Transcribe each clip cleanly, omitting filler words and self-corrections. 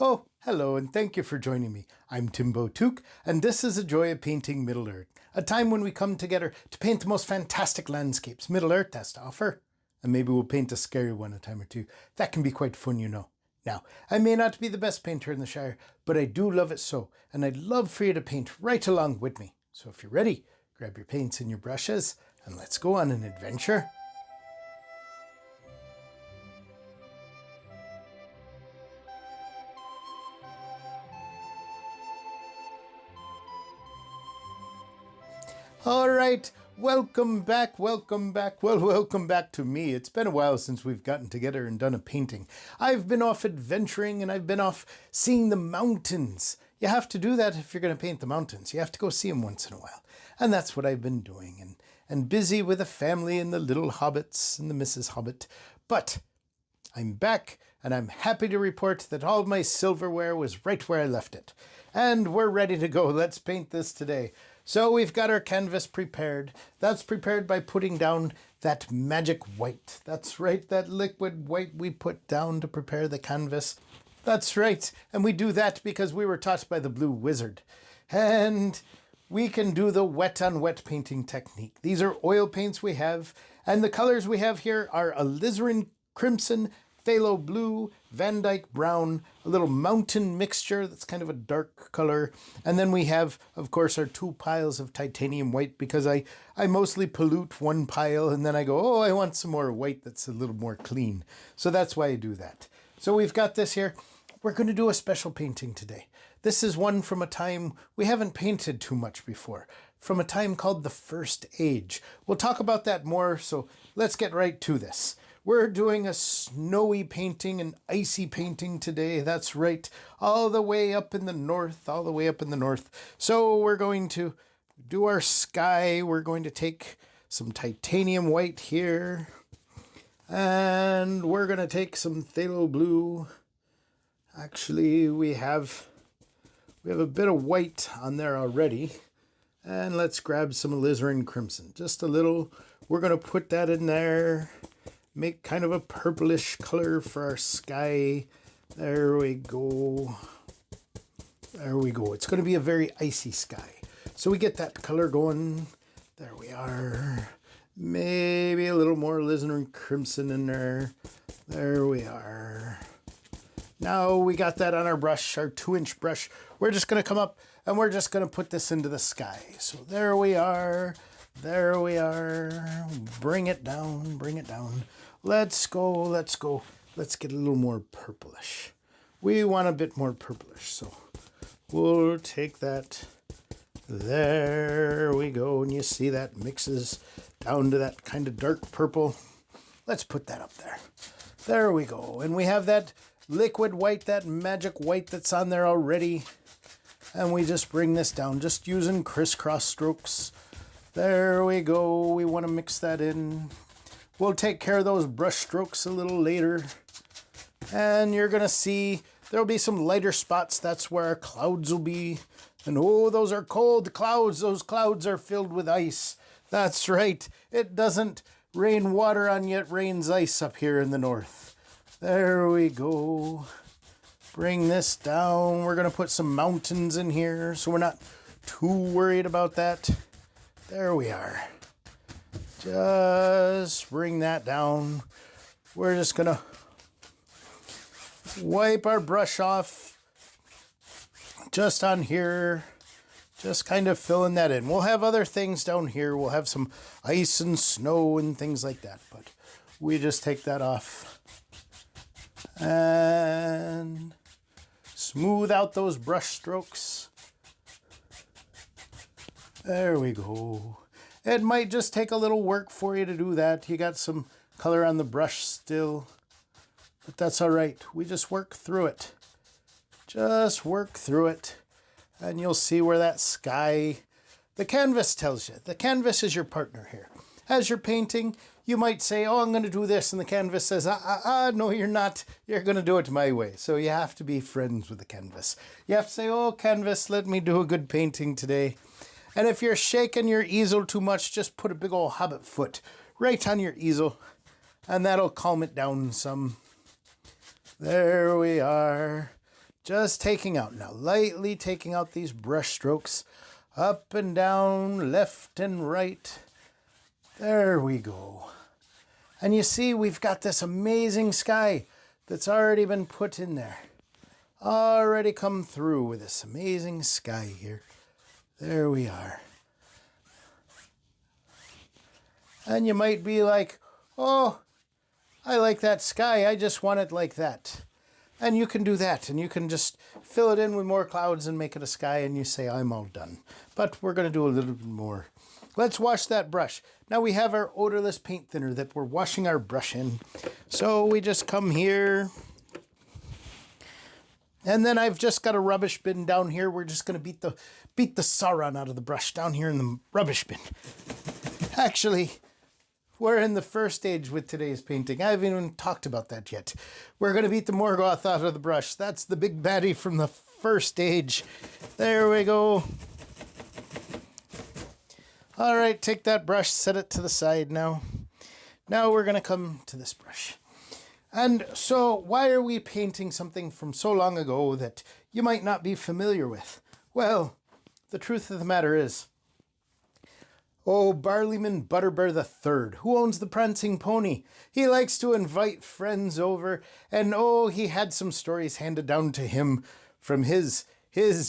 Oh, hello, and thank you for joining me. I'm Timbo Took, and this is A Joy of Painting Middle-earth, a time when we come together to paint the most fantastic landscapes Middle-earth has to offer. And maybe we'll paint a scary one a time or two. That can be quite fun, you know. Now, I may not be the best painter in the Shire, but I do love it so, and I'd love for you to paint right along with me. So if you're ready, grab your paints and your brushes, and let's go on an adventure. All right, welcome back. Well, welcome back to me. It's been a while since we've gotten together and done a painting. I've been off adventuring and I've been off seeing the mountains. You have to do that if you're going to paint the mountains. You have to go see them once in a while. And that's what I've been doing. And busy with the family and the little hobbits and the Mrs. Hobbit. But I'm back, and I'm happy to report that all my silverware was right where I left it. And we're ready to go. Let's paint this today. So we've got our canvas prepared. That's prepared by putting down that magic white. That's right, that liquid white we put down to prepare the canvas. That's right, and we do that because we were taught by the Blue Wizard. And we can do the wet-on-wet painting technique. These are oil paints we have, and the colors we have here are alizarin crimson, phthalo blue, Van Dyke brown, a little mountain mixture that's kind of a dark color. And then we have, of course, our two piles of titanium white because I mostly pollute one pile and then I go, oh, I want some more white that's a little more clean. So that's why I do that. So we've got this here. We're going to do a special painting today. This is one from a time we haven't painted too much before, from a time called the First Age. We'll talk about that more, so let's get right to this. We're doing a snowy painting, an icy painting today. That's right, all the way up in the north, So we're going to do our sky. We're going to take some titanium white here, and we're going to take some phthalo blue. Actually, we have a bit of white on there already. And let's grab some alizarin crimson. Just a little. We're going to put that in there. Make kind of a purplish color for our sky. There we go. There we go. It's going to be a very icy sky. So we get that color going. There we are. Maybe a little more alizarin crimson in there. There we are. Now we got that on our brush, our 2-inch brush. We're just going to come up and we're just going to put this into the sky. So there we are. There we are. Bring it down. Bring it down. Let's go. Let's go. Let's get a little more purplish. We want a bit more purplish. So we'll take that. There we go. And you see that mixes down to that kind of dark purple. Let's put that up there. There we go. And we have that liquid white, that magic white that's on there already. And we just bring this down, just using crisscross strokes. There we go. We want to mix that in. We'll take care of those brush strokes a little later. And you're going to see there'll be some lighter spots. That's where our clouds will be. And oh, those are cold clouds. Those clouds are filled with ice. That's right. It doesn't rain water on you. It rains ice up here in the north. There we go. Bring this down. We're going to put some mountains in here, so we're not too worried about that. There we are. Just bring that down. We're just going to wipe our brush off just on here. Just kind of filling that in. We'll have other things down here. We'll have some ice and snow and things like that, but we just take that off. And smooth out those brush strokes. There we go. It might just take a little work for you to do that. You got some color on the brush still, but that's all right. We just work through it. Just work through it, and you'll see where that sky, the canvas tells you. The canvas is your partner here. As you're painting, you might say, oh, I'm going to do this. And the canvas says, no, you're not. You're going to do it my way. So you have to be friends with the canvas. You have to say, oh, canvas, let me do a good painting today. And if you're shaking your easel too much, just put a big old hobbit foot right on your easel. And that'll calm it down some. There we are. Just taking out now, lightly taking out these brush strokes. Up and down, left and right. There we go. And you see, we've got this amazing sky that's already been put in there. Already come through with this amazing sky here. There we are. And you might be like, oh, I like that sky. I just want it like that. And you can do that. And you can just fill it in with more clouds and make it a sky. And you say, I'm all done. But we're going to do a little bit more. Let's wash that brush. Now we have our odorless paint thinner that we're washing our brush in. So we just come here. And then I've just got a rubbish bin down here. We're just going to beat the Sauron out of the brush down here in the rubbish bin. Actually, we're in the first stage with today's painting. I haven't even talked about that yet. We're going to beat the Morgoth out of the brush. That's the big baddie from the first stage. There we go. All right, take that brush, set it to the side now. Now we're going to come to this brush. And so why are we painting something from so long ago that you might not be familiar with? Well, the truth of the matter is, Barleyman Butterbur III, who owns the Prancing Pony. He likes to invite friends over, and he had some stories handed down to him from his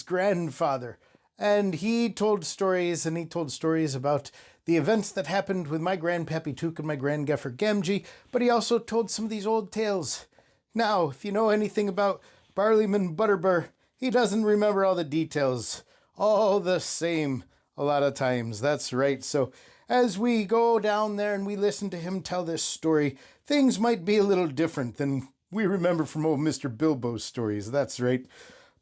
grandfather. And he told stories, about the events that happened with my Grandpappy Took and my Grandgaffer Gamgee, but he also told some of these old tales. Now, if you know anything about Barleyman Butterbur, he doesn't remember all the details. All the same. A lot of times, that's right. So as we go down there and we listen to him tell this story, things might be a little different than we remember from old Mr. Bilbo's stories. That's right.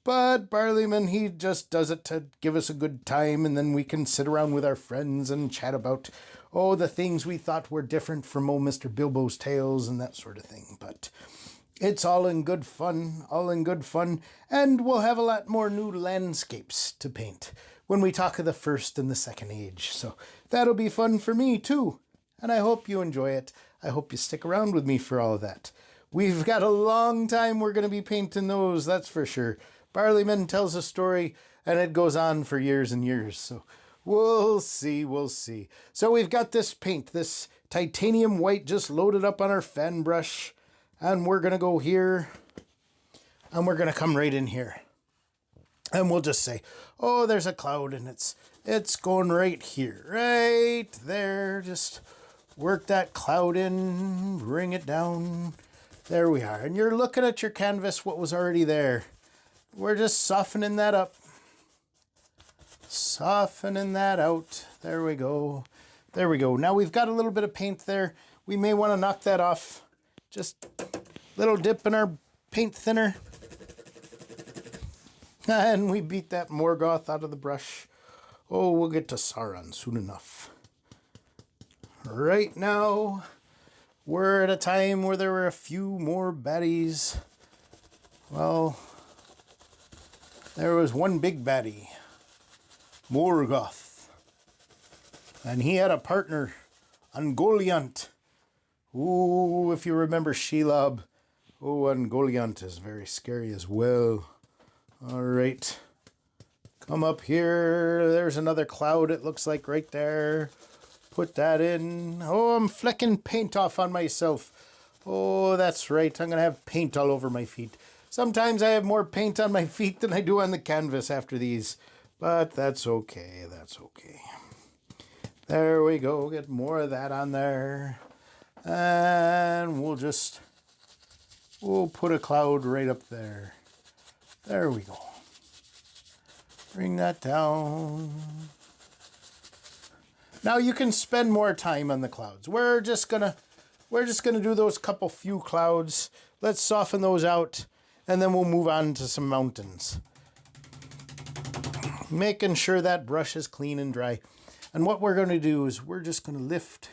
But Barleyman, he just does it to give us a good time, and then we can sit around with our friends and chat about, the things we thought were different from old Mr. Bilbo's tales and that sort of thing. But it's all in good fun, and we'll have a lot more new landscapes to paint when we talk of the first and the second age. So that'll be fun for me too. And I hope you enjoy it. I hope you stick around with me for all of that. We've got a long time we're going to be painting those, that's for sure. Barleyman tells a story and it goes on for years and years. So we'll see. So we've got this paint, this titanium white just loaded up on our fan brush. And we're going to go here and we're going to come right in here. And we'll just say, there's a cloud and it's going right here, right there. Just work that cloud in, bring it down. There we are. And you're looking at your canvas, what was already there. We're just softening that up. Softening that out. There we go. Now we've got a little bit of paint there. We may want to knock that off. Just a little dip in our paint thinner. And we beat that Morgoth out of the brush. We'll get to Sauron soon enough. Right now, we're at a time where there were a few more baddies. Well, there was one big baddie, Morgoth. And he had a partner, Ungoliant. If you remember Shelob. Ungoliant is very scary as well. All right. Come up here. There's another cloud, it looks like, right there. Put that in. I'm flecking paint off on myself. That's right. I'm going to have paint all over my feet. Sometimes I have more paint on my feet than I do on the canvas after these. But that's okay. There we go. Get more of that on there. And we'll put a cloud right up there. There we go. Bring that down. Now you can spend more time on the clouds. We're just gonna do those few clouds. Let's soften those out, and then we'll move on to some mountains. Making sure that brush is clean and dry. And what we're gonna do is we're just gonna lift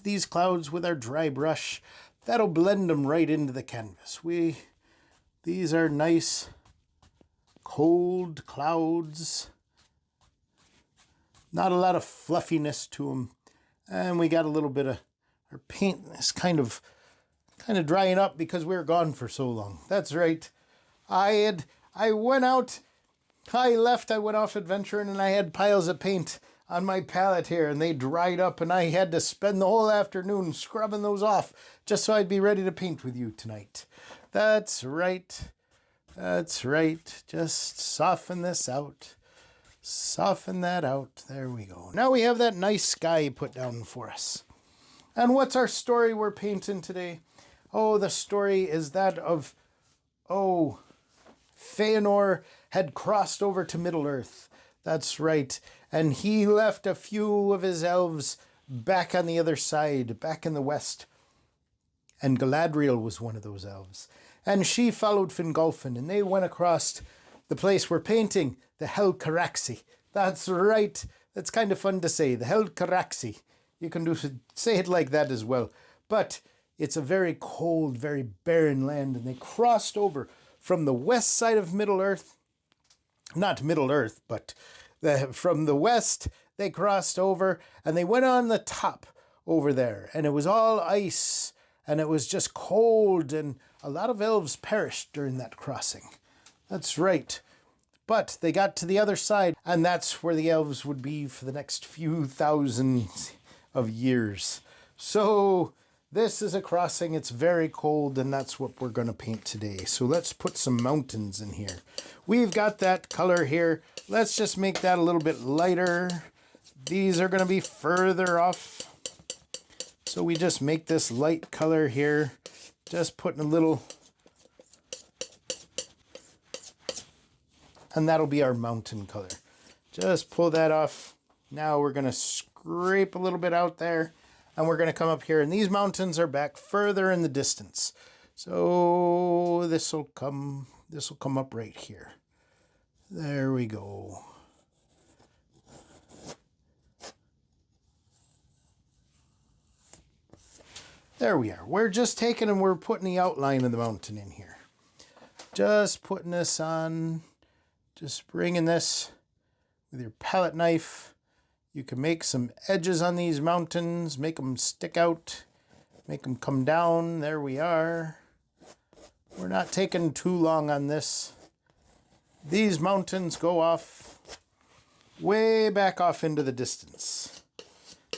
these clouds with our dry brush. That'll blend them right into the canvas. These are nice, cold clouds. Not a lot of fluffiness to them. And we got a little bit of our paint is kind of drying up because we were gone for so long. That's right. I went out, I went off adventuring, and I had piles of paint on my palette here, and they dried up, and I had to spend the whole afternoon scrubbing those off just so I'd be ready to paint with you tonight. That's right. That's right. Just soften this out. Soften that out. There we go. Now we have that nice sky put down for us. And what's our story we're painting today? Oh, the story is that of, Fëanor had crossed over to Middle-earth. That's right. And he left a few of his elves back on the other side, back in the west. And Galadriel was one of those elves. And she followed Fingolfin, and they went across the place we're painting, the Helcaraxë. That's right. That's kind of fun to say, the Helcaraxë. You can say it like that as well. But it's a very cold, very barren land, and they crossed over from the west side of Middle-earth. Not Middle-earth, but from the west, they crossed over, and they went on the top over there, and it was all ice, and it was just cold, and a lot of elves perished during that crossing. That's right. But they got to the other side, and that's where the elves would be for the next few thousands of years. So this is a crossing. It's very cold, and that's what we're going to paint today. So let's put some mountains in here. We've got that color here. Let's just make that a little bit lighter. These are going to be further off. So we just make this light color here. Just putting a little, and that'll be our mountain color. Just pull that off. Now we're going to scrape a little bit out there, and we're going to come up here, and these mountains are back further in the distance. So this will come up right here. There we go. There we are. We're just taking and we're putting the outline of the mountain in here. Just putting this on, just bringing this with your palette knife. You can make some edges on these mountains, make them stick out, make them come down. There we are. We're not taking too long on this. These mountains go off way back off into the distance.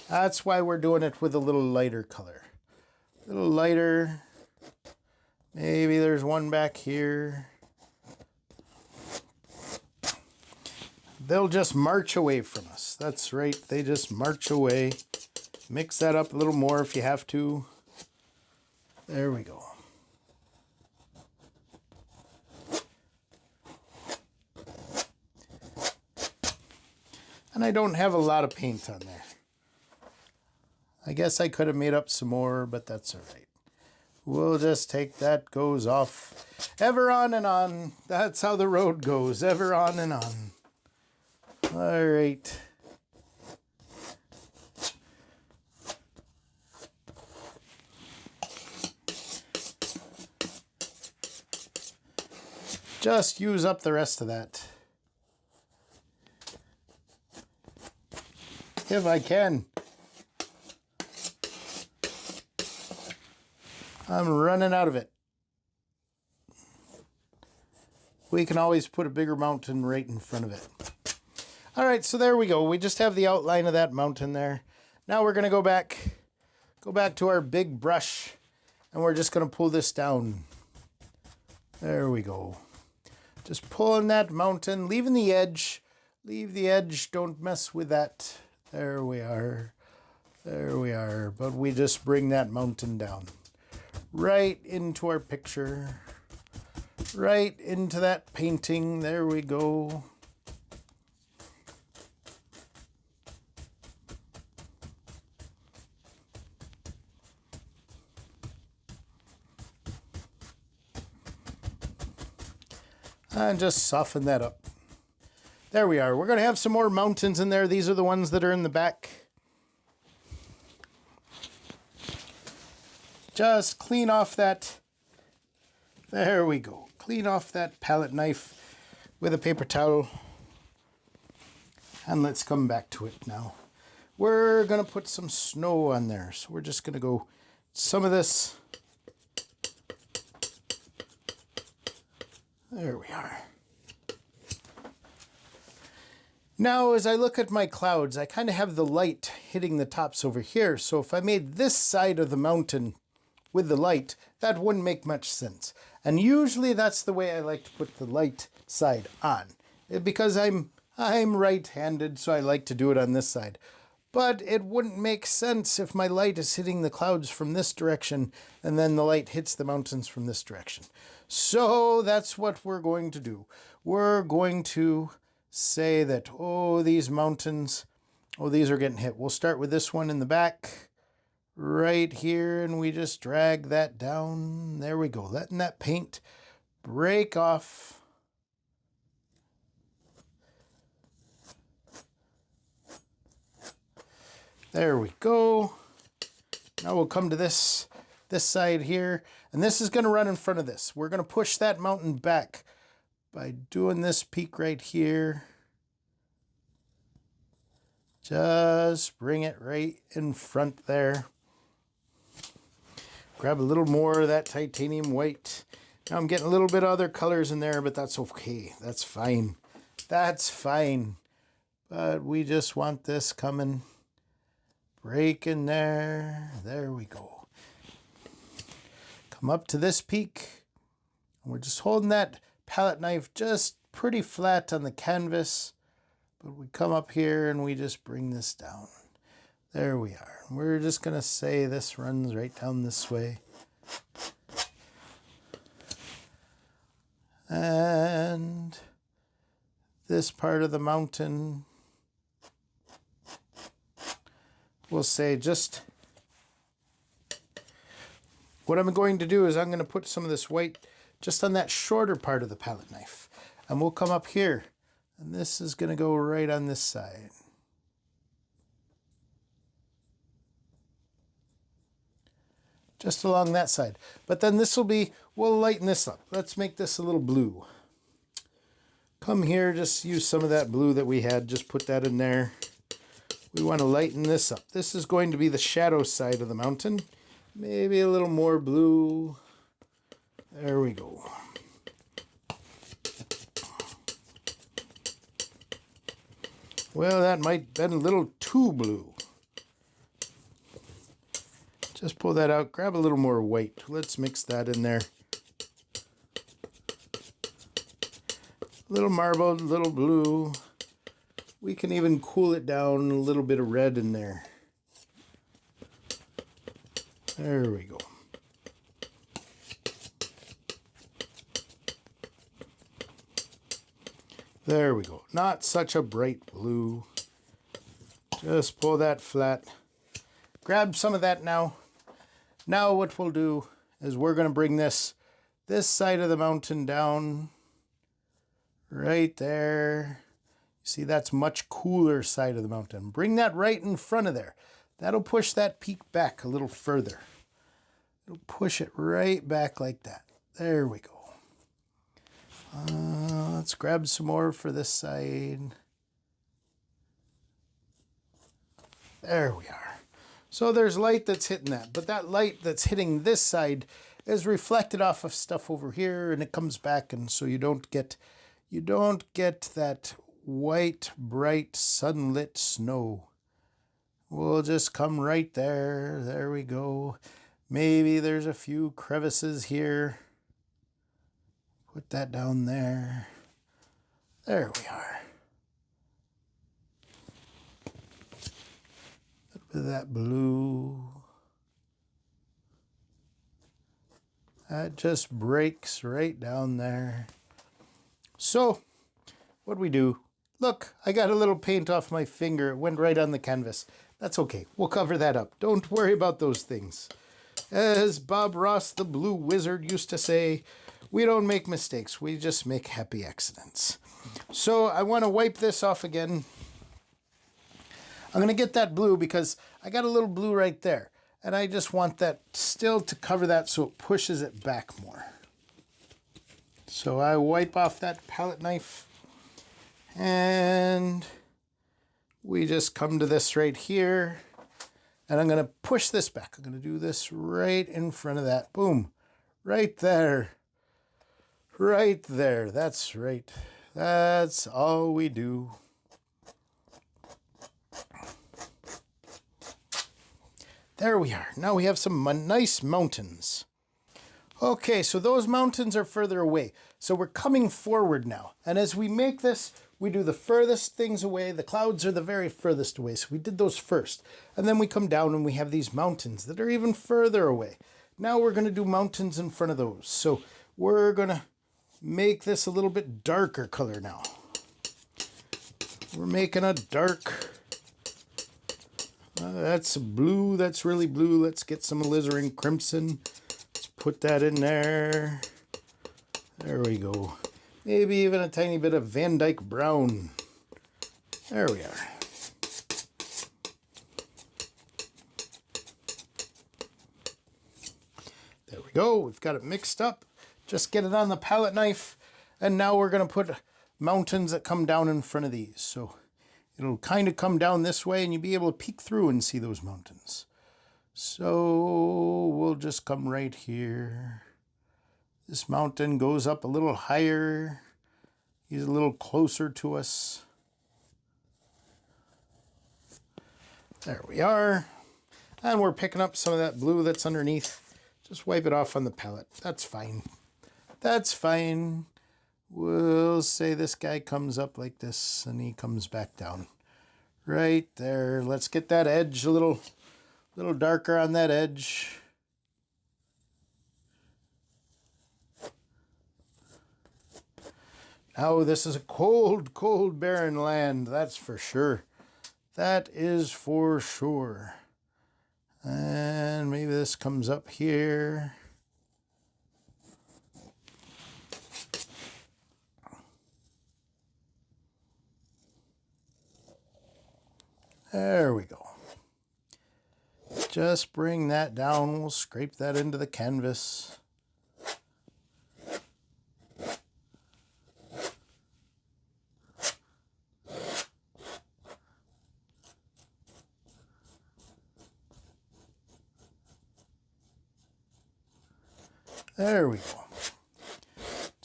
That's why we're doing it with a little lighter color. A little lighter. Maybe there's one back here. They'll just march away from us. That's right. They just march away. Mix that up a little more if you have to. There we go. And I don't have a lot of paint on there. I guess I could have made up some more, but that's all right. We'll just take that, goes off. Ever on and on. That's how the road goes. Ever on and on. All right. Just use up the rest of that. If I can. I'm running out of it. We can always put a bigger mountain right in front of it. All right, so there we go. We just have the outline of that mountain there. Now we're going to go back to our big brush, and we're just going to pull this down. There we go. Just pulling that mountain, leaving the edge. Leave the edge, don't mess with that. There we are. There we are. But we just bring that mountain down. Right into our picture. Right into that painting. There we go. And just soften that up. There we are. We're going to have some more mountains in there. These are the ones that are in the back. Just clean off that. There we go. Clean off that palette knife with a paper towel. And let's come back to it now. We're going to put some snow on there. So we're just going to go some of this There we are. Now, as I look at my clouds, I kind of have the light hitting the tops over here. So if I made this side of the mountain with the light, that wouldn't make much sense. And usually that's the way I like to put the light side on. Because I'm right-handed, so I like to do it on this side. But it wouldn't make sense if my light is hitting the clouds from this direction and then the light hits the mountains from this direction. So that's what we're going to do. We're going to say that, oh, these mountains, oh, these are getting hit. We'll start with this one in the back right here, and we just drag that down. There we go, letting that paint break off. There we go. Now we'll come to this side here, and this is going to run in front of this. We're going to push that mountain back by doing this peak right here. Just bring it right in front there. Grab a little more of that titanium white. Now I'm getting a little bit of other colors in there, but that's okay. That's fine. That's fine. But we just want this coming. Break in there. There we go. Come up to this peak. We're just holding that palette knife just pretty flat on the canvas. But we come up here and we just bring this down. There we are. We're just going to say this runs right down this way. And this part of the mountain, we'll say just, what I'm going to do is I'm going to put some of this white just on that shorter part of the palette knife. And we'll come up here. And this is going to go right on this side. Just along that side. But then this will be, we'll lighten this up. Let's make this a little blue. Come here, just use some of that blue that we had. Just put that in there. We want to lighten this up. This is going to be the shadow side of the mountain. Maybe a little more blue. There we go. Well, that might have been a little too blue. Just pull that out. Grab a little more white. Let's mix that in there. Little marbled, little blue. We can even cool it down, a little bit of red in there. There we go. There we go. Not such a bright blue. Just pull that flat. Grab some of that now. Now what we'll do is we're going to bring this side of the mountain down right there. See, that's much cooler side of the mountain. Bring that right in front of there. That'll push that peak back a little further. It'll push it right back like that. There we go. Let's grab some more for this side. There we are. So there's light that's hitting that, but that light that's hitting this side is reflected off of stuff over here, and it comes back, and so you don't get that white, bright, sunlit snow. We'll just come right there. There we go. Maybe there's a few crevices here. Put that down there. There we are. A little bit of that blue. That just breaks right down there. So, what do we do? Look, I got a little paint off my finger. It went right on the canvas. That's okay. We'll cover that up. Don't worry about those things. As Bob Ross, the Blue Wizard, used to say, we don't make mistakes. We just make happy accidents. So I want to wipe this off again. I'm going to get that blue because I got a little blue right there. And I just want that still to cover that so it pushes it back more. So I wipe off that palette knife. And we just come to this right here. And I'm going to push this back. I'm going to do this right in front of that. Boom. Right there. Right there. That's right. That's all we do. There we are. Now we have some nice mountains. Okay, so those mountains are further away. So we're coming forward now. And as we make this, we do the furthest things away. The clouds are the very furthest away. So we did those first. And then we come down and we have these mountains that are even further away. Now we're going to do mountains in front of those. So we're going to make this a little bit darker color now. We're making a dark... that's blue. That's really blue. Let's get some alizarin crimson. Let's put that in there. There we go. Maybe even a tiny bit of Van Dyke brown. There we are. There we go. We've got it mixed up. Just get it on the palette knife. And now we're going to put mountains that come down in front of these. So it'll kind of come down this way and you'll be able to peek through and see those mountains. So we'll just come right here. This mountain goes up a little higher. He's a little closer to us. There we are. And we're picking up some of that blue that's underneath. Just wipe it off on the palette. That's fine. That's fine. We'll say this guy comes up like this and he comes back down. Right there. Let's get that edge a little darker on that edge. Now this is a cold, cold, barren land. That's for sure. That is for sure. And maybe this comes up here. There we go. Just bring that down. We'll scrape that into the canvas. There we go.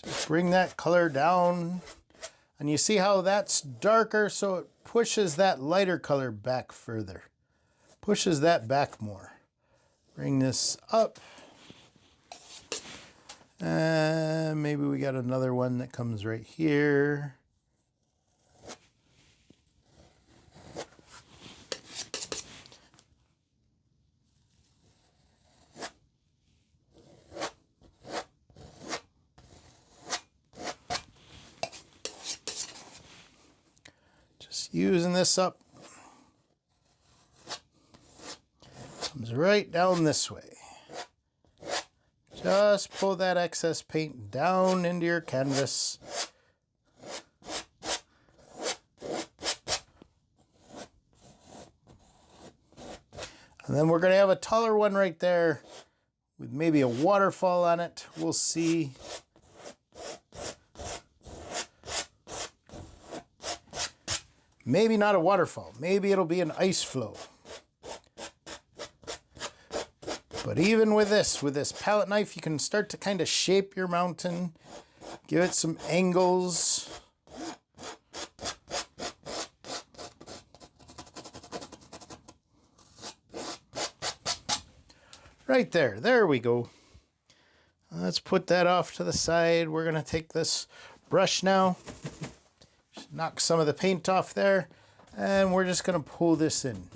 Just bring that color down. And you see how that's darker, so it pushes that lighter color back further. Pushes that back more. Bring this up. And maybe we got another one that comes right here. Using this up, comes right down this way. Just pull that excess paint down into your canvas. And then we're going to have a taller one right there with maybe a waterfall on it. We'll see. Maybe not a waterfall. Maybe it'll be an ice flow. But even with this palette knife, you can start to kind of shape your mountain. Give it some angles. Right there. There we go. Let's put that off to the side. We're going to take this brush now. Knock some of the paint off there, and we're just going to pull this in.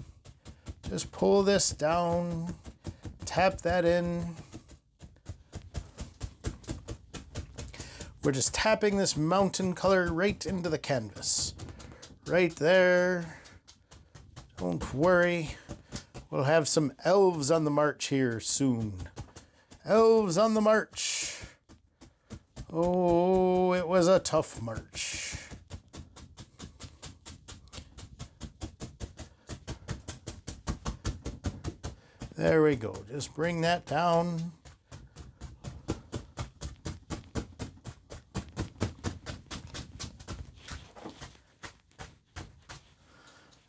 Just pull this down, tap that in. We're just tapping this mountain color right into the canvas. Right there. Don't worry. We'll have some elves on the march here soon. Elves on the march. Oh, it was a tough march. There we go. Just bring that down.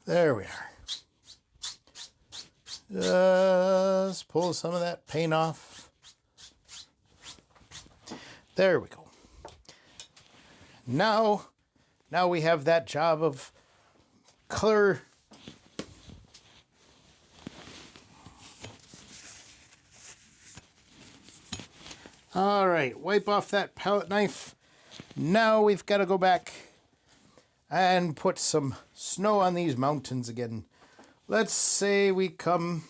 There we are. Just pull some of that paint off. There we go. Now we have that job of color. All right, wipe off that palette knife. Now we've got to go back and put some snow on these mountains again. Let's say we come,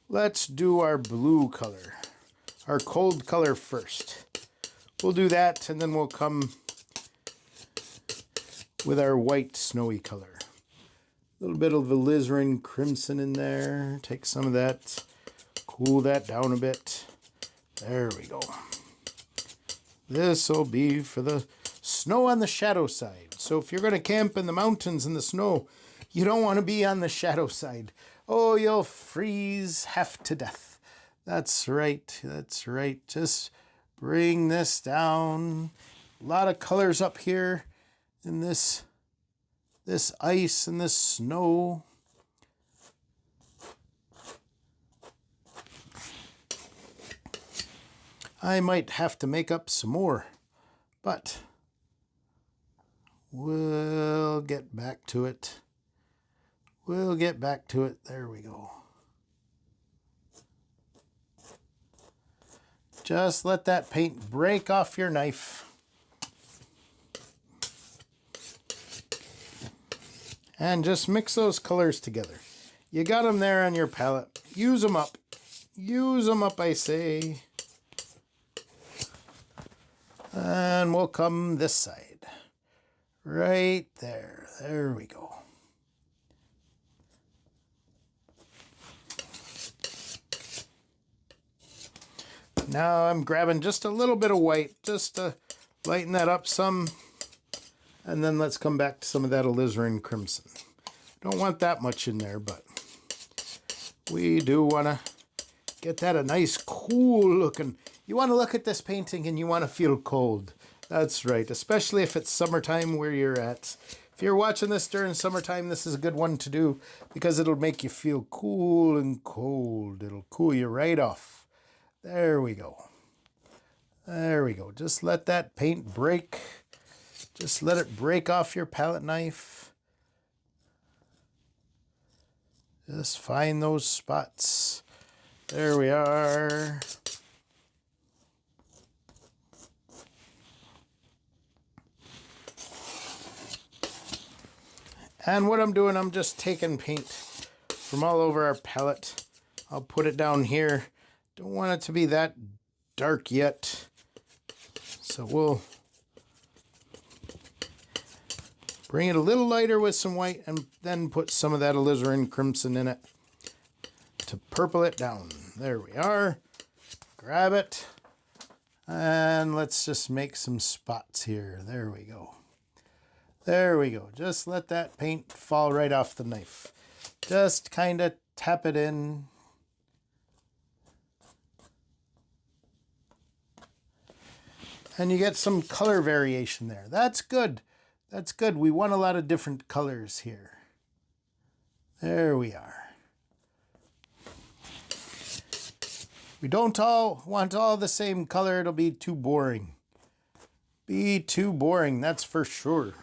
let's do our blue color, our cold color first. We'll do that, and then we'll come with our white snowy color. A little bit of alizarin crimson in there. Take some of that, cool that down a bit. There we go. This will be for the snow on the shadow side. So if you're going to camp in the mountains in the snow, you don't want to be on the shadow side. Oh, you'll freeze half to death. That's right. That's right. Just bring this down. A lot of colors up here in this ice and this snow. I might have to make up some more, but we'll get back to it. We'll get back to it. There we go. Just let that paint break off your knife. And just mix those colors together. You got them there on your palette. Use them up. Use them up, I say. And we'll come this side. Right there. There we go. Now I'm grabbing just a little bit of white just to lighten that up some. And then let's come back to some of that alizarin crimson. Don't want that much in there, but we do want to get that a nice cool looking. You want to look at this painting and you want to feel cold. That's right, especially if it's summertime where you're at. If you're watching this during summertime, this is a good one to do because it'll make you feel cool and cold. It'll cool you right off. There we go. There we go. Just let that paint break. Just let it break off your palette knife. Just find those spots. There we are. And what I'm doing, I'm just taking paint from all over our palette. I'll put it down here. Don't want it to be that dark yet. So we'll bring it a little lighter with some white and then put some of that alizarin crimson in it to purple it down. There we are. Grab it. And let's just make some spots here. There we go. There we go. Just let that paint fall right off the knife. Just kind of tap it in. And you get some color variation there. That's good. That's good. We want a lot of different colors here. There we are. We don't all want all the same color. It'll be too boring. Be too boring, that's for sure.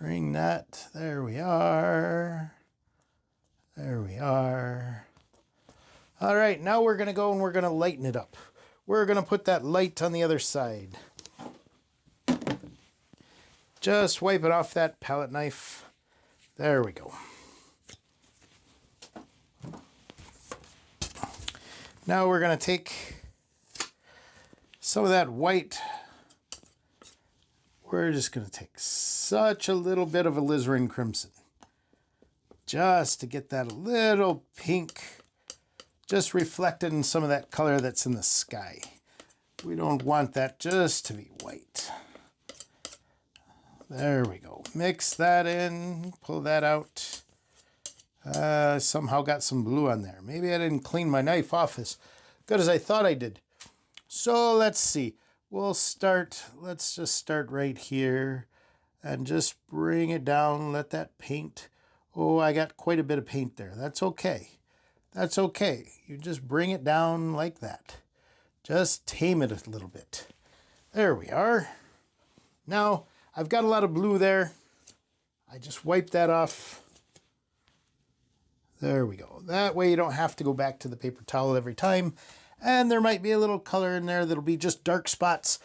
Bring that. There we are. There we are. All right, now we're going to go and we're going to lighten it up. We're going to put that light on the other side. Just wipe it off that palette knife. There we go. Now we're going to take some of that white. We're just going to take such a little bit of alizarin crimson. Just to get that little pink just reflected in some of that color that's in the sky. We don't want that just to be white. There we go. Mix that in, pull that out. Somehow got some blue on there. Maybe I didn't clean my knife off as good as I thought I did. So let's see. We'll start, let's just start right here and just bring it down. Let that paint. Oh, I got quite a bit of paint there. That's okay. That's okay. You just bring it down like that. Just tame it a little bit. There we are. Now, I've got a lot of blue there. I just wipe that off. There we go. That way you don't have to go back to the paper towel every time. And there might be a little color in there that'll be just dark spots.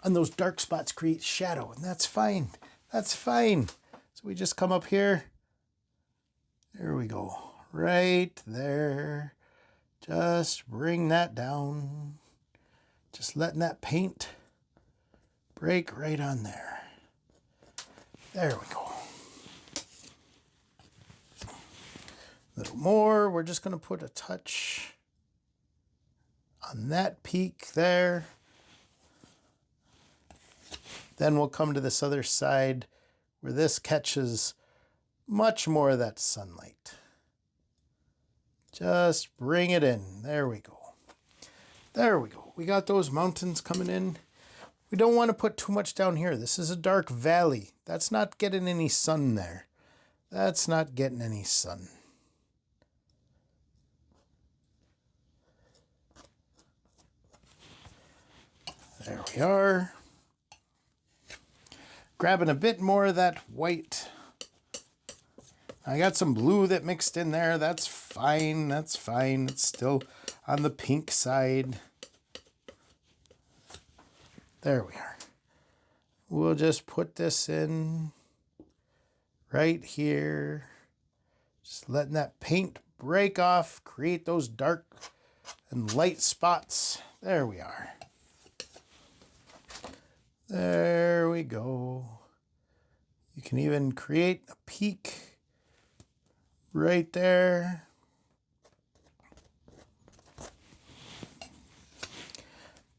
And those dark spots create shadow, and that's fine. That's fine. So we just come up here. There we go. Right there. Just bring that down. Just letting that paint break right on there. There we go. A little more. We're just going to put a touch on that peak there. Then we'll come to this other side where this catches much more of that sunlight. Just bring it in. There we go. There we go. We got those mountains coming in. We don't want to put too much down here. This is a dark valley. That's not getting any sun there. That's not getting any sun. There we are. Grabbing a bit more of that white. I got some blue that mixed in there. That's fine. That's fine. It's still on the pink side. There we are. We'll just put this in right here. Just letting that paint break off, create those dark and light spots. There we are. There we go. You can even create a peak right there.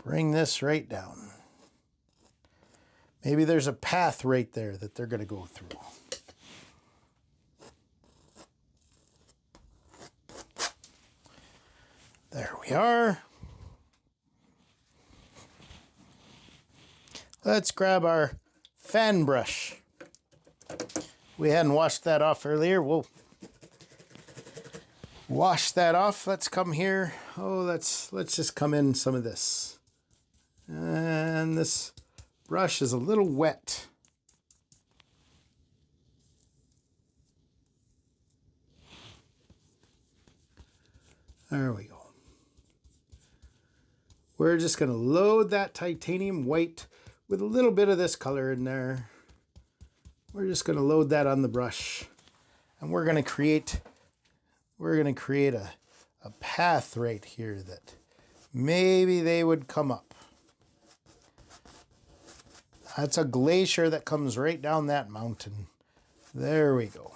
Bring this right down. Maybe there's a path right there that they're going to go through. There we are. Let's grab our fan brush. We hadn't washed that off earlier. We'll wash that off. Let's come here. Oh, let's just come in some of this. And this brush is a little wet. There we go. We're just going to load that titanium white with a little bit of this color in there. We're just going to load that on the brush. And we're going to create a path right here that maybe they would come up. That's a glacier that comes right down that mountain. There we go.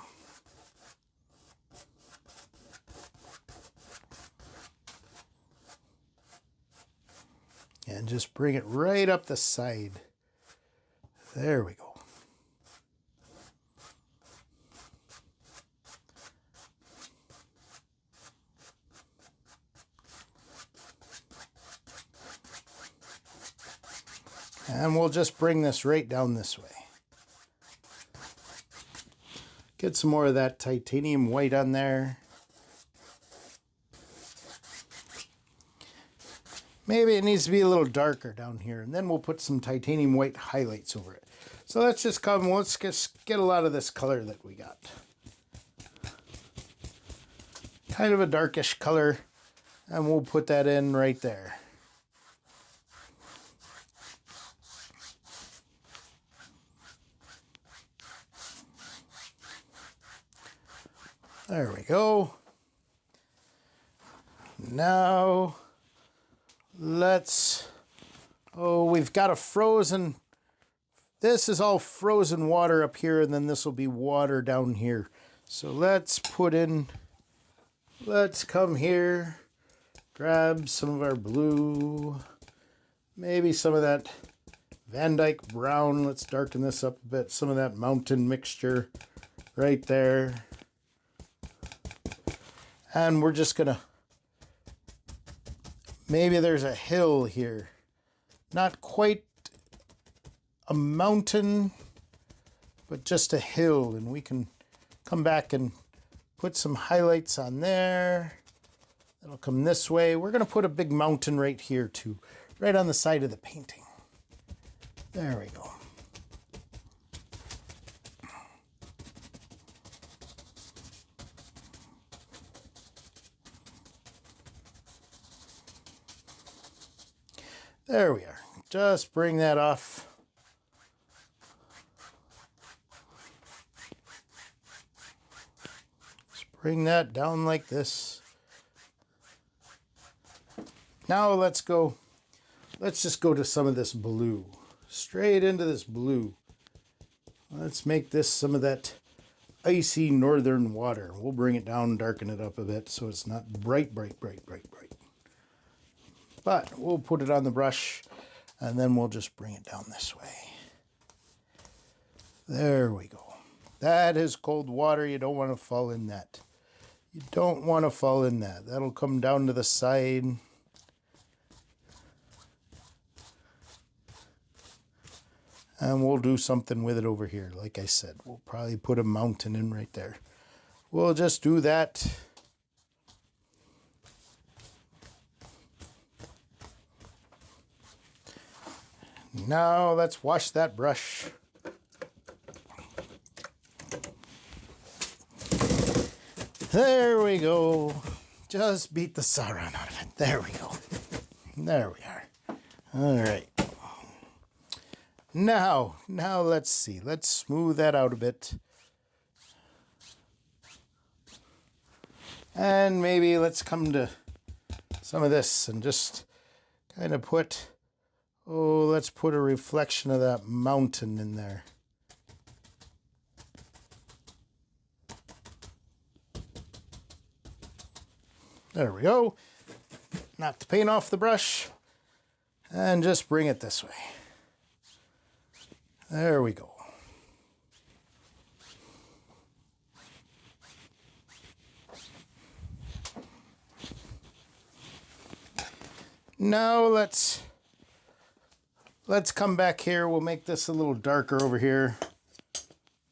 And just bring it right up the side. There we go. And we'll just bring this right down this way. Get some more of that titanium white on there. Maybe it needs to be a little darker down here, and then we'll put some titanium white highlights over it. So let's just come, let's just get a lot of this color that we got. Kind of a darkish color, and we'll put that in right there. There we go. Now, we've got a frozen, this is all frozen water up here, and then this will be water down here. So let's come here, grab some of our blue, maybe some of that Van Dyke brown. Let's darken this up a bit. Some of that mountain mixture right there. And we're just gonna, maybe there's a hill here. Not quite a mountain, but just a hill. And we can come back and put some highlights on there. That'll come this way. We're going to put a big mountain right here too, right on the side of the painting. There we go. There we are. Just bring that off. Just bring that down like this. Now let's just go to some of this blue. Straight into this blue. Let's make this some of that icy northern water. We'll bring it down, darken it up a bit so it's not bright, bright, bright, bright, bright. But we'll put it on the brush and then we'll just bring it down this way. There we go. That is cold water. You don't want to fall in that. You don't want to fall in that. That'll come down to the side. And we'll do something with it over here. Like I said, we'll probably put a mountain in right there. We'll just do that. Now let's wash that brush. There we go. Just beat the Sauron out of it. There we go. There we are. All right. Now let's see. Let's smooth that out a bit. And maybe let's come to some of this and just kind of put, let's put a reflection of that mountain in there. There we go. Knock the paint off the brush and just bring it this way. There we go. Now let's come back here. We'll make this a little darker over here.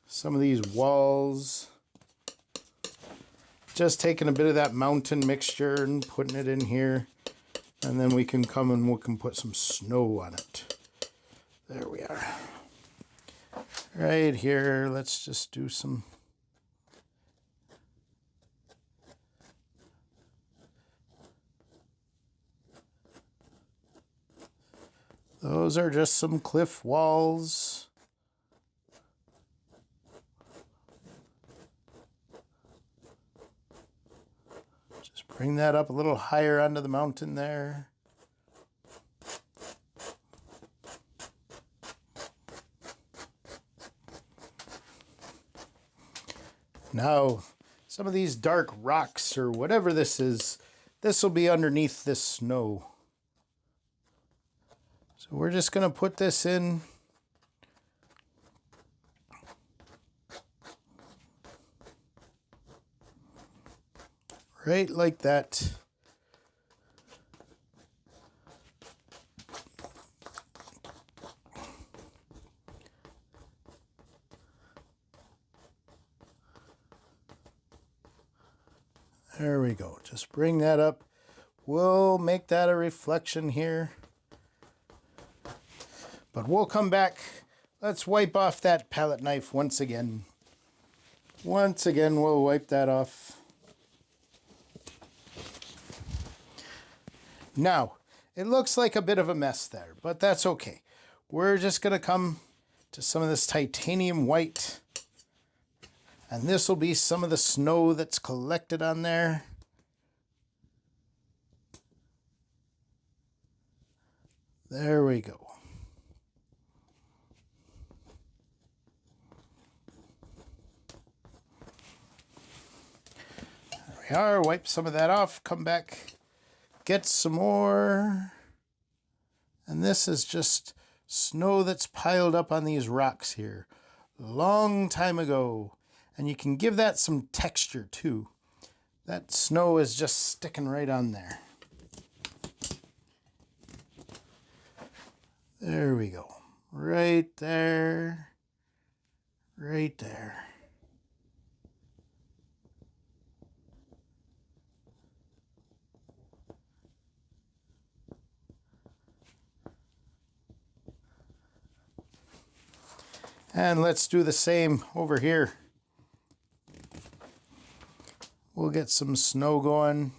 Some of these walls. Just taking a bit of that mountain mixture and putting it in here. And then we can come and we can put some snow on it. There we are. Right here, let's just do some. Those are just some cliff walls. Just bring that up a little higher onto the mountain there. Now, some of these dark rocks or whatever this is, this will be underneath this snow. So we're just going to put this in. Right like that. There we go. Just bring that up. We'll make that a reflection here. But we'll come back. Let's wipe off that palette knife once again. Once again, we'll wipe that off. Now, it looks like a bit of a mess there, but that's okay. We're just going to come to some of this titanium white. And this will be some of the snow that's collected on there. There we go. There we are. Wipe some of that off. Come back. Get some more. And this is just snow that's piled up on these rocks here. Long time ago. And you can give that some texture too. That snow is just sticking right on there. There we go. Right there. Right there. And let's do the same over here. We'll get some snow going.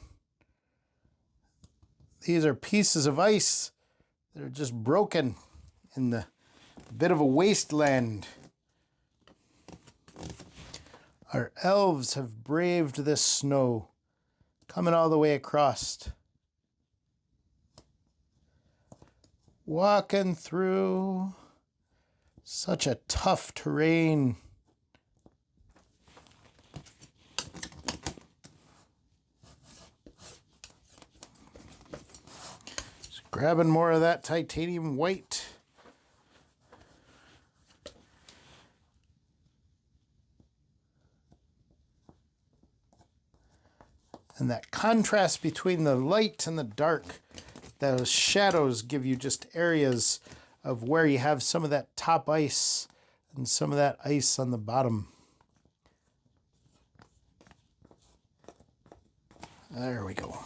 These are pieces of ice that are just broken in the bit of a wasteland. Our elves have braved this snow, coming all the way across. Walking through such a tough terrain. Just grabbing more of that titanium white. And that contrast between the light and the dark, those shadows give you just areas of where you have some of that top ice and some of that ice on the bottom. There we go.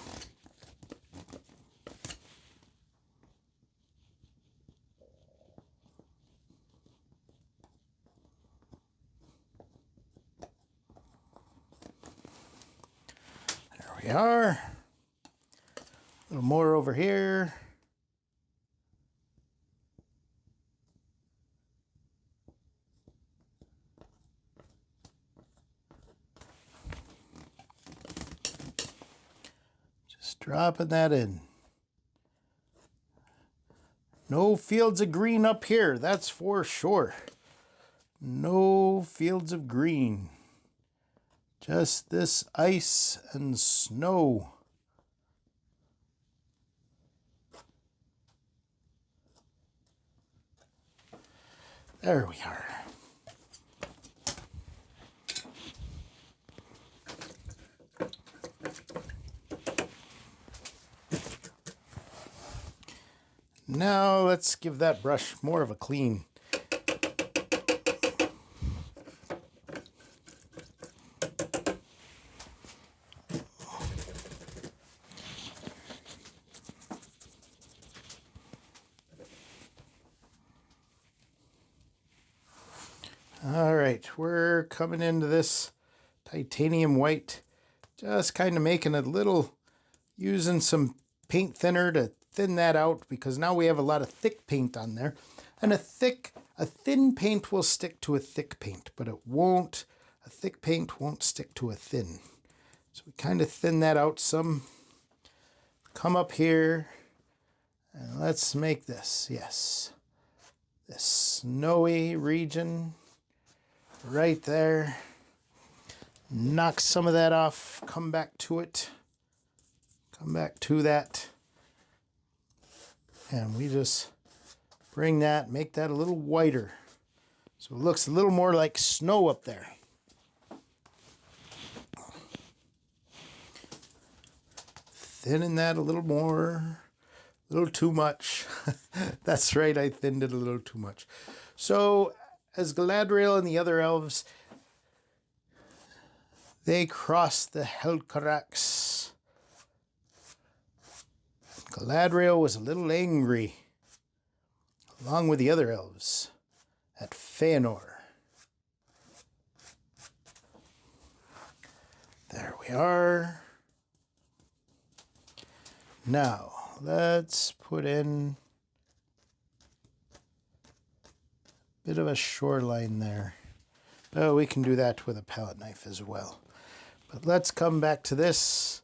We are. A little more over here. Just dropping that in. No fields of green up here, that's for sure. No fields of green. Just this ice and snow. There we are. Now let's give that brush more of a clean. All right, we're coming into this titanium white, just kind of making a little, using some paint thinner to thin that out, because now we have a lot of thick paint on there. And a thin paint will stick to a thick paint, but a thick paint won't stick to a thin. So we kind of thin that out some. Come up here, and let's make this, yes, this snowy region. Right there. Knock some of that off. Come back to it. Come back to that. And we just bring that, make that a little whiter. So it looks a little more like snow up there. Thinning that a little more. A little too much. That's right, I thinned it a little too much. So as Galadriel and the other elves, they crossed the Helcaraxë. Galadriel was a little angry, along with the other elves, at Fëanor. There we are. Now, let's put in bit of a shoreline there. Oh, we can do that with a palette knife as well. But let's come back to this.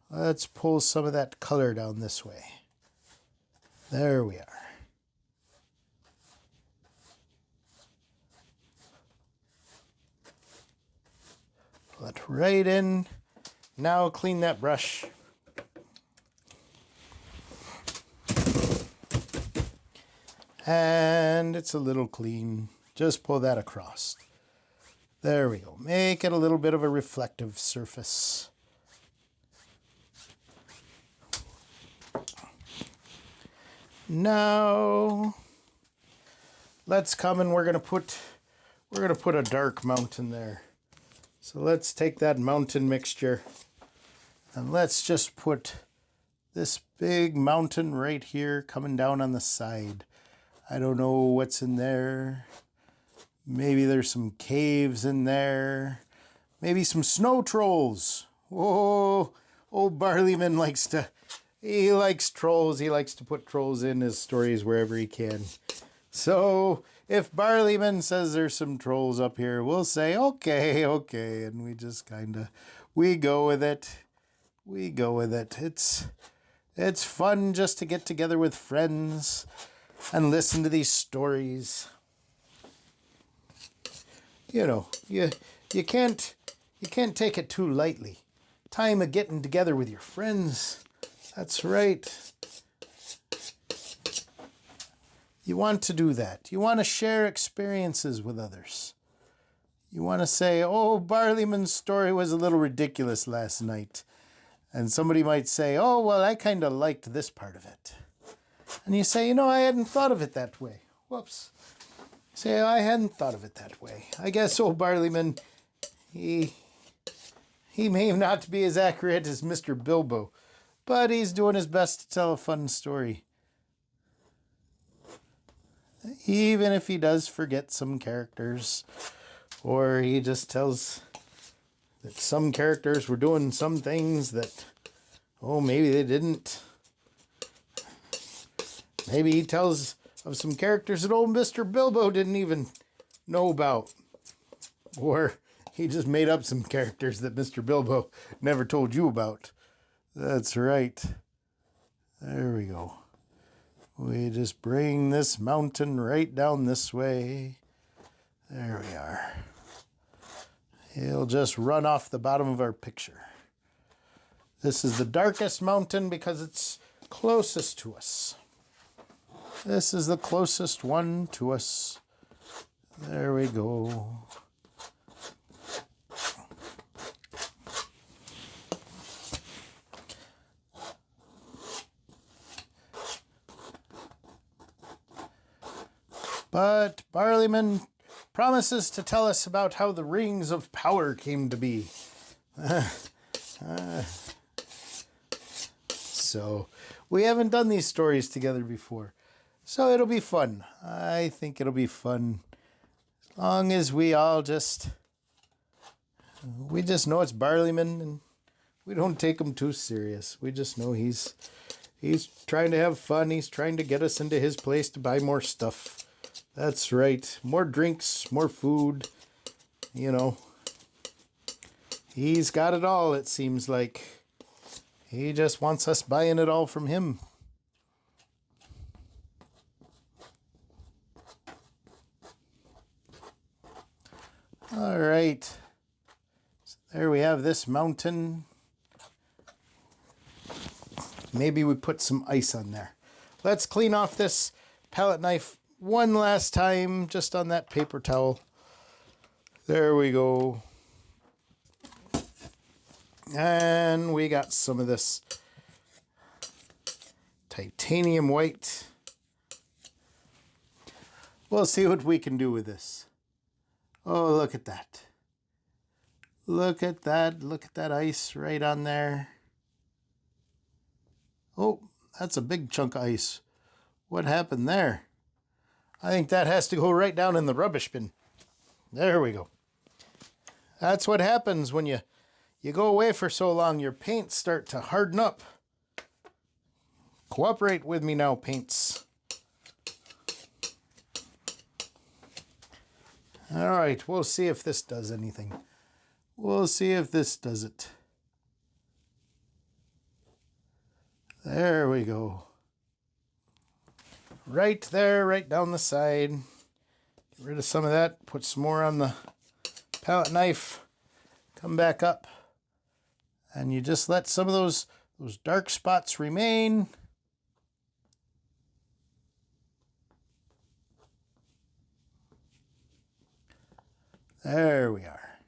Let's pull some of that color down this way. There we are. Pull it right in. Now clean that brush. And it's a little clean. Just pull that across. There we go. Make it a little bit of a reflective surface. Now, let's come and we're gonna put a dark mountain there. So let's take that mountain mixture and let's just put this big mountain right here coming down on the side. I don't know what's in there. Maybe there's some caves in there. Maybe some snow trolls. Oh, old Barleyman he likes trolls. He likes to put trolls in his stories wherever he can. So if Barleyman says there's some trolls up here, we'll say, okay. And we just we go with it. We go with it. It's fun just to get together with friends and listen to these stories. You know, you can't take it too lightly. Time of getting together with your friends. That's right. You want to do that. You want to share experiences with others. You want to say, oh, Barleyman's story was a little ridiculous last night. And somebody might say, oh, well, I kind of liked this part of it. And you say, I hadn't thought of it that way. Whoops. Say, I hadn't thought of it that way. I guess old Barleyman, he may not be as accurate as Mr. Bilbo, but he's doing his best to tell a fun story. Even if he does forget some characters, or he just tells that some characters were doing some things that, maybe they didn't. Maybe he tells of some characters that old Mr. Bilbo didn't even know about. Or he just made up some characters that Mr. Bilbo never told you about. That's right. There we go. We just bring this mountain right down this way. There we are. He'll just run off the bottom of our picture. This is the darkest mountain because it's closest to us. This is the closest one to us. There we go. But Barleyman promises to tell us about how the rings of power came to be. So, we haven't done these stories together before. So it'll be fun. I think it'll be fun. As long as we just know it's Barleyman and we don't take him too serious. We just know he's trying to have fun. He's trying to get us into his place to buy more stuff. That's right. More drinks, more food. He's got it all, it seems like. He just wants us buying it all from him. All right. So there we have this mountain. Maybe we put some ice on there. Let's clean off this palette knife one last time, just on that paper towel. There we go. And we got some of this titanium white. We'll see what we can do with this. Oh, look at that. Look at that. Look at that ice right on there. Oh, that's a big chunk of ice. What happened there? I think that has to go right down in the rubbish bin. There we go. That's what happens when you go away for so long. Your paints start to harden up. Cooperate with me now, paints. All right, we'll see if this does anything. We'll see if this does it. There we go. Right there, right down the side. Get rid of some of that. Put some more on the palette knife. Come back up. And you just let some of those dark spots remain. There we are.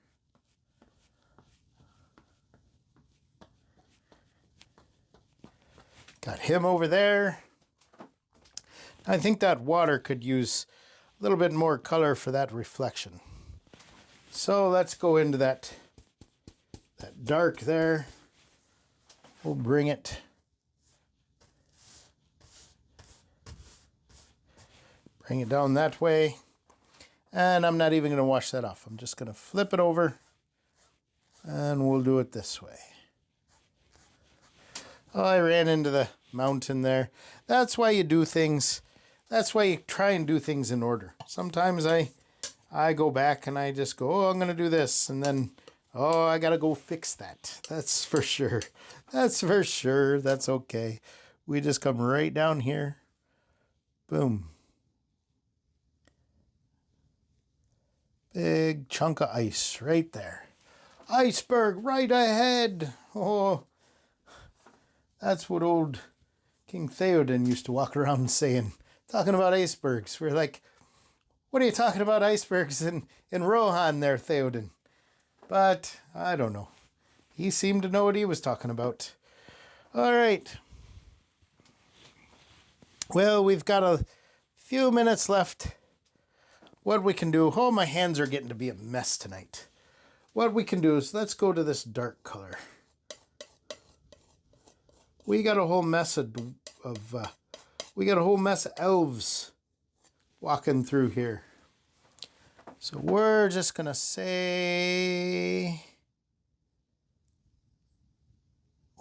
Got him over there. I think that water could use a little bit more color for that reflection. So let's go into that dark there. We'll bring it. Bring it down that way. And I'm not even going to wash that off. I'm just going to flip it over and we'll do it this way. Oh, I ran into the mountain there. That's why you do things. That's why you try and do things in order. Sometimes I go back and I just go, oh, I'm going to do this. And then, oh, I got to go fix that. That's for sure. That's for sure. That's okay. We just come right down here. Boom. Big chunk of ice right there. Iceberg right ahead. Oh, that's what old King Theoden used to walk around saying, talking about icebergs. We're like, what are you talking about icebergs in Rohan there, Theoden? But I don't know. He seemed to know what he was talking about. All right. Well, we've got a few minutes left. What we can do, oh, my hands are getting to be a mess tonight. What we can do is let's go to this dark color. We got a whole mess of elves walking through here. So we're just going to say,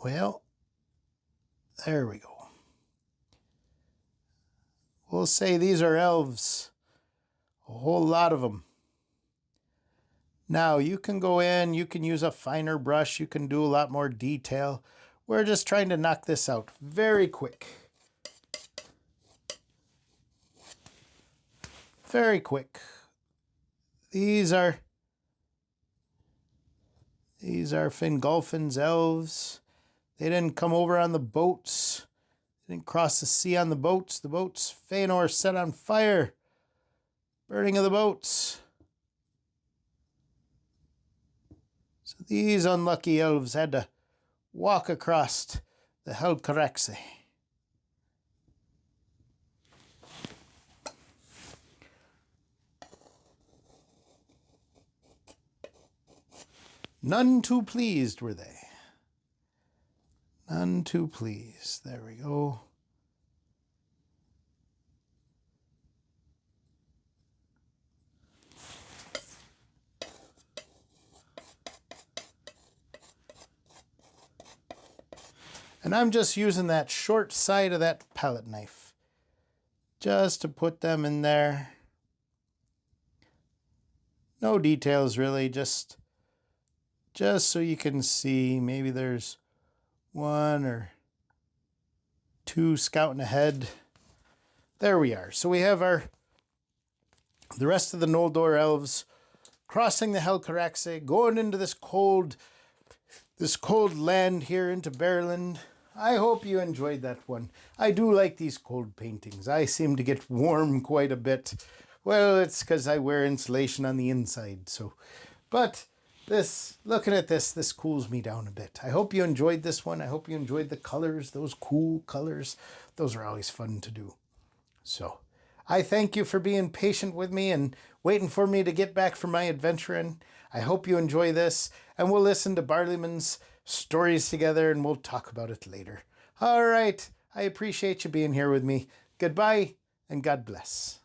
well, there we go. We'll say these are elves. A whole lot of them. Now you can go in, you can use a finer brush, you can do a lot more detail. We're just trying to knock this out very quick. Very quick. These are Fingolfin's elves. They didn't come over on the boats. They didn't cross the sea on the boats. The boats Fëanor set on fire. Burning of the boats. So these unlucky elves had to walk across the Helcaraxë. None too pleased were they. None too pleased. There we go. And I'm just using that short side of that palette knife just to put them in there. No details really, just so you can see. Maybe there's one or two scouting ahead. There we are. So we have the rest of the Noldor Elves crossing the Helcaraxë, going into this cold land here into Bearland. I hope you enjoyed that one. I do like these cold paintings. I seem to get warm quite a bit. Well, it's because I wear insulation on the inside. But looking at this cools me down a bit. I hope you enjoyed this one. I hope you enjoyed the colors, those cool colors. Those are always fun to do. So I thank you for being patient with me and waiting for me to get back from my adventuring. I hope you enjoy this, and we'll listen to Barleyman's stories together, and we'll talk about it later. All right. I appreciate you being here with me. Goodbye, and God bless.